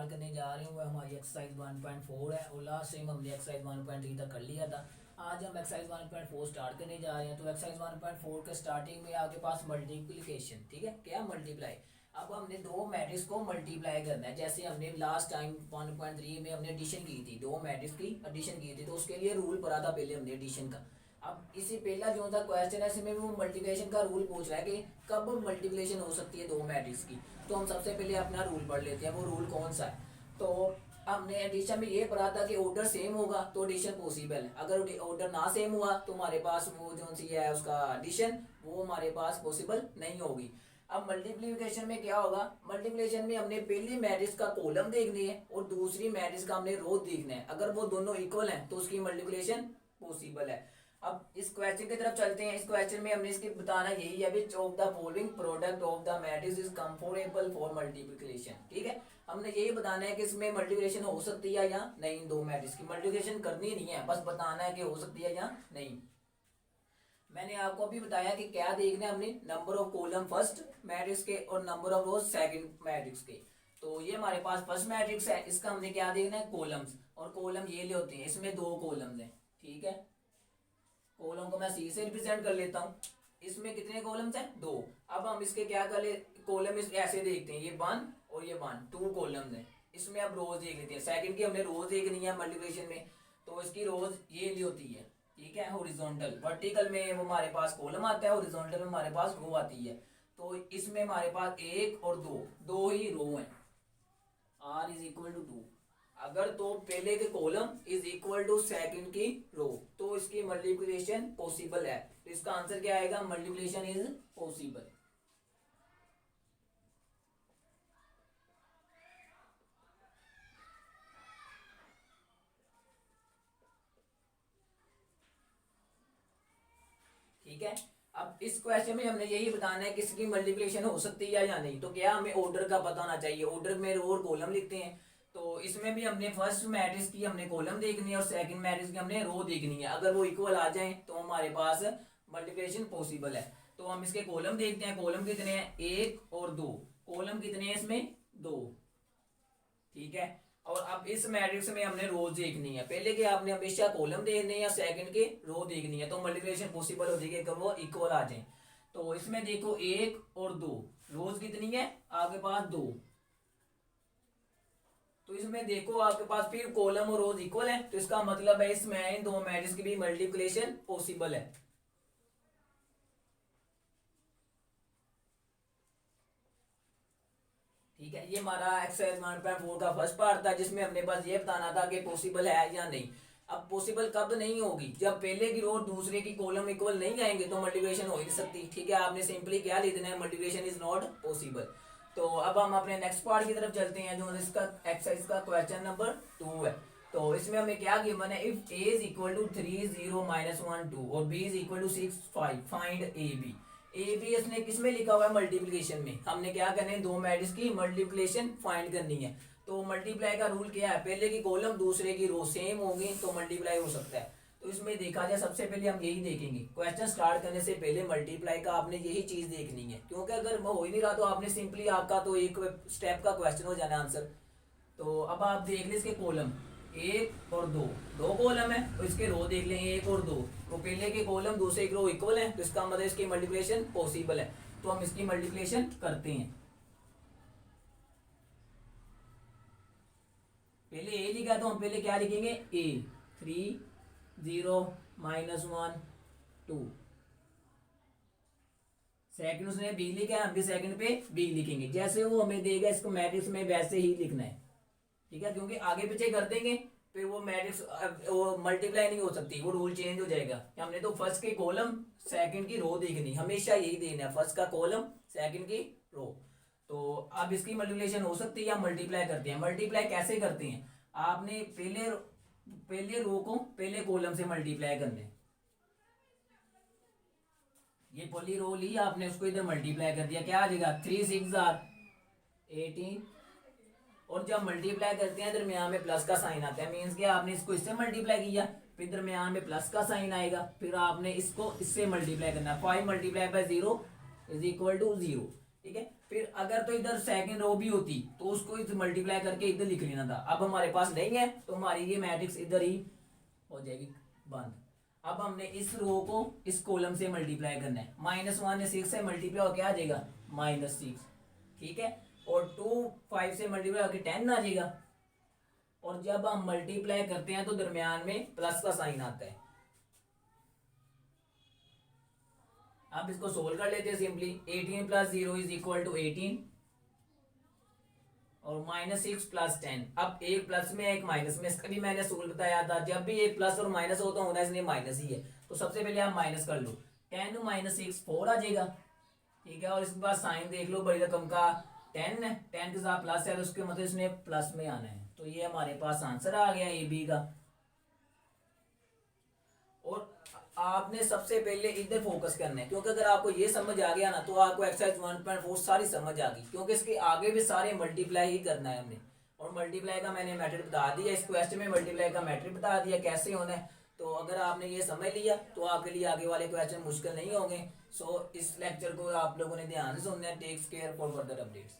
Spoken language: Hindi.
स्टार्ट करने जा रहे हैं वो हमारी एक्सरसाइज 1.4 है और लास्ट टाइम हमने एक्सरसाइज 1.3 तक कर लिया था। आज हम एक्सरसाइज 1.4 स्टार्ट करने जा रहे हैं। तो एक्सरसाइज 1.4 के स्टार्टिंग में आपके पास मल्टीप्लिकेशन, ठीक है, क्या मल्टीप्लाई। अब हमने दो मैट्रिक्स को मल्टीप्लाई करना है। जैसे हमने लास्ट टाइम 1.3 में हमने एडिशन की थी, दो मैट्रिक्स की एडिशन की थी, तो उसके लिए रूल पढ़ा था पहले हमने एडिशन का। अब इसी पहला जो था क्वेश्चन है, इसमें वो मल्टीप्लिकेशन का रूल पूछ रहा है कि कब मल्टीप्लिकेशन हो सकती है दो मैट्रिक्स की। तो हम सबसे पहले अपना रूल पढ़ लेते हैं, वो रूल कौन सा है। तो हमने एडिशन में ये पढ़ा था कि ऑर्डर सेम होगा तो एडिशन पॉसिबल है। अगर ऑर्डर ना सेम हुआ तो हमारे पास वो जो सी है उसका एडिशन वो हमारे पास पॉसिबल नहीं होगी। अब मल्टीप्लिकेशन में क्या होगा, मल्टीप्लिकेशन में हमने पहली मैट्रिक्स का कॉलम देखनी है और दूसरी मैट्रिक्स का हमने रो देखना है। अगर वो दोनों इक्वल हैं तो उसकी मल्टीप्लिकेशन पॉसिबल है। अब इस क्वेश्चन की तरफ चलते हैं। इस क्वेश्चन में हमने इसकी बताना यही है, which of the following product of the matrix is comfortable for multiplication. ठीक है, हमने यही बताना है कि इसमें मल्टीप्लिकेशन हो सकती है या नहीं। दो मैट्रिक्स की मल्टीप्लिकेशन करनी नहीं है, बस बताना है कि हो सकती है या नहीं। मैंने आपको अभी बताया कि क्या देखना है, हमने number of column first matrix के और number of rose second matrix के। तो ये हमारे पास फर्स्ट मैट्रिक्स है, इसका हमने क्या देखना है, कॉलम्स। और कॉलम ये ले होते हैं, इसमें दो कॉलम्स हैं। ठीक है, कॉलम को मैं सी से रिप्रेजेंट कर लेता हूँ। इसमें कितने कॉलम्स हैं, दो। अब हम इसके क्या कर ले, कॉलम इस ऐसे देखते हैं, ये वन और ये वन, टू कॉलम्स हैं। इसमें अब रोज देख लेते हैं। सेकंड की हमने रोज देखनी है मल्टीप्लिकेशन में, तो इसकी रोज ये ली होती है। ठीक है, हॉरिजॉन्टल। वर्टिकल में वो हमारे पास कॉलम आता है, हॉरिजॉन्टल में हमारे पास रो आती है। तो इसमें हमारे पास एक और दो, दो ही रो हैं। R is equal to two. अगर तो पहले के column is equal to second की रो तो इसकी मल्टीप्लिकेशन पॉसिबल है। तो इसका आंसर क्या आएगा, मल्टीप्लिकेशन इज पॉसिबल। ठीक है, अब इस क्वेश्चन में हमने यही बताना है किसकी मल्टीप्लिकेशन हो सकती है या नहीं। तो क्या हमें ऑर्डर का पता होना चाहिए। ऑर्डर में रो और कॉलम लिखते हैं। तो इसमें भी हमने फर्स्ट मैट्रिक्स की हमने कॉलम देखनी है और सेकंड मैट्रिक्स की हमने रो देखनी है। अगर वो इक्वल आ जाए तो हमारे पास मल्टीप्लिकेशन पॉसिबल है। तो हम इसके कॉलम देखते हैं, कॉलम कितने हैं, एक और दो। कॉलम कितने हैं इसमें, दो। ठीक है, और अब इस मैट्रिक्स में हमने रोज देखनी है। पहले के आपने हमेशा कॉलम देखने या सेकंड के रो देखनी है, तो मल्टीप्लिकेशन पॉसिबल हो जाएगी अगर वो इक्वल आ जाए। तो इसमें देखो एक और दो, रोज कितनी है आपके पास, दो। तो इसमें देखो आपके पास फिर कॉलम और रोज इक्वल है, तो इसका मतलब है इसमें इन दो मैट्रिक्स की भी मल्टीप्लिकेशन पॉसिबल है। ठीक है, ये हमारा एक्सरसाइज 1.4 का फर्स्ट पार्ट था, जिसमें हमने बस ये बताना था कि पॉसिबल है या नहीं। अब पॉसिबल कब नहीं होगी, जब पहले की रो दूसरे की कॉलम इक्वल नहीं आएंगे तो मल्टीप्लिकेशन हो ही नहीं सकती। ठीक है, आपने सिंपली क्या लिख देना है, मल्टीप्लिकेशन इज नॉट पॉसिबल। तो अब हम अपने नेक्स्ट पार्ट की तरफ चलते हैं, जो इसका एक्सरसाइज का क्वेश्चन नंबर 2 है। तो इसमें हमें क्या गिवन है, if A is equal to 3 0 -1 2 और B is equal to 6 5 find A B. A B इसने किस में लिखा हुआ है, मल्टीप्लिकेशन में। हमने क्या करना है, दो मैट्रिक्स की मल्टीप्लिकेशन फाइंड करनी है। तो मल्टीप्लाई का रूल क्या है, पहले की कॉलम दूसरे की रो सेम होगी तो मल्टीप्लाई हो सकता है। तो इसमें देखा जाए सबसे पहले हम यही देखेंगे, क्वेश्चन स्टार्ट करने से पहले मल्टीप्लाई का आपने यही चीज देखनी है, क्योंकि अगर वो हो ही नहीं रहा तो आपने सिंपली आपका तो एक स्टेप का क्वेश्चन हो जाना आंसर। तो अब आप देख लें इसके कॉलम, एक और दो, दो कॉलम है तो इसके रो देख लें, एक और दो। तो पहले के कॉलम दूसरे के रो इक्वल है, तो इसका मतलब इसकी मल्टीप्लिकेशन पॉसिबल है। तो हम इसकी मल्टीप्लिकेशन करते हैं। पहले ए लिखा तो हम पहले क्या लिखेंगे, ए 3 0 -1 2। सेकंड उसने बी लिखा है, हम भी सेकंड पे बी लिखेंगे। जैसे वो हमें देगा इसको मैट्रिक्स में वैसे ही लिखना है। ठीक है, क्योंकि आगे पीछे कर देंगे फिर वो मैट्रिक्स वो मल्टीप्लाई नहीं हो सकती, वो रूल चेंज हो जाएगा। हमने तो फर्स्ट के कॉलम सेकंड की रो देखनी, हमेशा यही देना है, फर्स्ट का कॉलम सेकंड की रो। तो अब इसकी मल्टीप्लिकेशन हो सकती है या मल्टीप्लाई करते हैं। मल्टीप्लाई कैसे करते हैं, आपने पहले पहले रो को पहले कॉलम से मल्टीप्लाई करना है। ये पहली रो ली आपने, उसको इधर मल्टीप्लाई कर दिया, क्या आ जाएगा, 3 6 18। और जब मल्टीप्लाई करते हैं दरमियान में प्लस का साइन आता है, मीन्स कि आपने इसको इससे मल्टीप्लाई किया, फिर दरमियान में प्लस का साइन आएगा, फिर आपने इसको इससे मल्टीप्लाई करना है। 5 × 0 इज इक्वल टू 0। ठीक है। फिर अगर तो इधर सेकंड रो भी होती तो उसको इधर मल्टीप्लाई करके इधर लिख लेना था। अब हमारे पास नहीं है तो हमारी ये मैट्रिक्स इधर ही हो जाएगी बंद। अब हमने इस रो को इस कॉलम से मल्टीप्लाई करना है। -1 या 6 से मल्टीप्लाई होकर आ जाएगा -6, ठीक है। और 2 5 से मल्टीप्लाई होकर 10 आ जाएगा। और जब हम मल्टीप्लाई करते हैं तो दरमियान में प्लस का साइन आता है। अब इसको सोल्व कर लेते हैं सिंपली। 18 + 0 = 18 और -6 + 10। अब एक प्लस में एक माइनस में, इसका भी मैंने सोल्व बताया था। जब भी एक प्लस और माइनस होता होता है इसलिए माइनस ही है। तो सबसे पहले आप माइनस कर लो। 10 - 6 4 आ जाएगा, ठीक है। और इसके बाद साइन देख लो, बड़ी रकम का 10 है, 10 के साथ प्लस है तो उसके मतलब इसमें प्लस में आना है। तो ये हमारे पास आंसर आ गया ए बी का। और आपने सबसे पहले इधर फोकस करना है, क्योंकि अगर आपको ये समझ आ गया ना तो आपको एक्सरसाइज 1.4 सारी समझ आ गई, क्योंकि इसके आगे भी सारे मल्टीप्लाई ही करना है हमने। और मल्टीप्लाई का मैंने मेथड बता दिया, इस क्वेश्चन में मल्टीप्लाई का मेथड बता दिया कैसे होना है। तो अगर आपने ये समझ लिया तो आपके लिए आगे वाले क्वेश्चन मुश्किल नहीं होंगे। सो इस लेक्चर को आप लोगों ने ध्यान से सुनना है। Takes care for further updates.